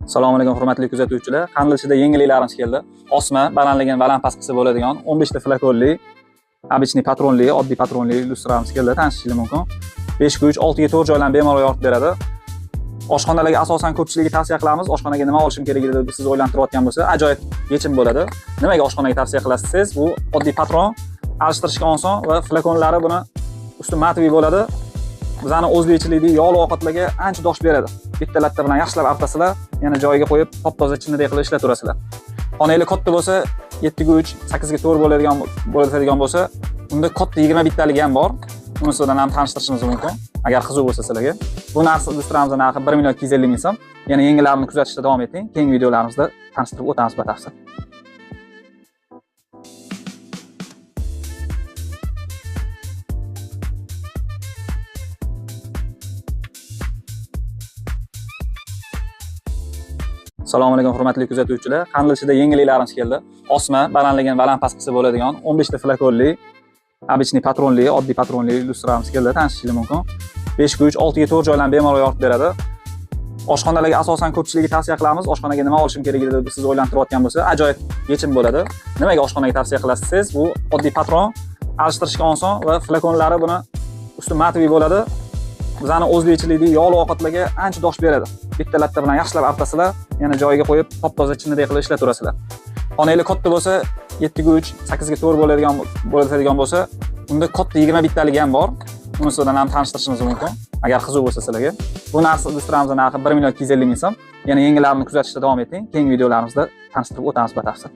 Assalomu alaykum hurmatli kuzatuvchilar. Qanlishida yengilliklarimiz keldi. Osma, balandligi baland pastqisi bo'ladigan 15 ta flakonli, обычный patronli, oddiy patronli lyustramiz keldi. Tanishishingiz mumkin. 5 ga 3, 6 ga 4 joylarni bemalol yoritib beradi. Oshxonalarga asosan ko'pchiligiga tavsiya qilamiz. Oshxonaga nima olishim kerakligini deb siz o'ylantirayotgan bo'lsa, ajoyib yechim bo'ladi. Nimaga oshxonaga tavsiya qilasiz? Siz bu oddiy patron, alishtirishga oson va flakonlari buni usti matviy bo'ladi. Bizani o'zbekchilikdagi yog'li ovqatlarga ancha dosh beradi. Bitta latta bilan yaxshilab artasizlar, yana joyiga qo'yib, top-toza chinniday qilib ishlataverasizlar. Xonanglar katta bo'lsa, 7 ga 3, 8 ga 4 bo'ladigan bo'lsa, unda katta 20 bittalik ham bor. Unisidan ham tanishtirishingiz mumkin, agar qiziq bo'lsa sizlarga. Bu narsa lyustramizning narxi 1 250 ming so'm. Yana yangilarni kuzatishda davom eting. Keyingi videolarimizda tanishtirib o'tamiz batafsil. Assalomu alaykum hurmatli kuzatuvchilar. Qanlishida yengilliklarimiz keldi. Osma, balandligi baland pastqisi bo'ladigan 15 ta flakonli, обычный patronli, oddiy patronli lyustramiz keldi. Tanishishingiz mumkin. 5 ga 3, 6 ga 4 joylarni bemalol yoritib beradi. Oshxonalarga asosan ko'pchiligiga tavsiya qilamiz. Oshxonaga nima olishim kerakligini deb siz o'ylantirayotgan bo'lsa, ajoyib yechim bo'ladi. Nimaga oshxonaga tavsiya qilasiz? Siz bu oddiy patron, alishtirishga oson va flakonlari buni usti matviy bo'ladi. Bizani o'zbekchilikdagi yog'li ovqatlarga ancha dosh beradi. Bitta latta bilan yaxshilab artasizlar, yana joyiga qo'yib, top-toza chinniday qilib ishlataverasizlar. Xonanglar katta bo'lsa, 7 ga 3, 8 ga 4 bo'ladigan bo'lsa, unda katta 20 bittalik ham bor. Unisidan ham tanishtirishingiz mumkin, agar qiziq bo'lsa sizlarga. Bu narsa lyustramizning narxi 1 250 ming so'm. Yana yangilarni kuzatishda davom eting. Keyingi videolarimizda tanishtirib o'tamiz batafsil.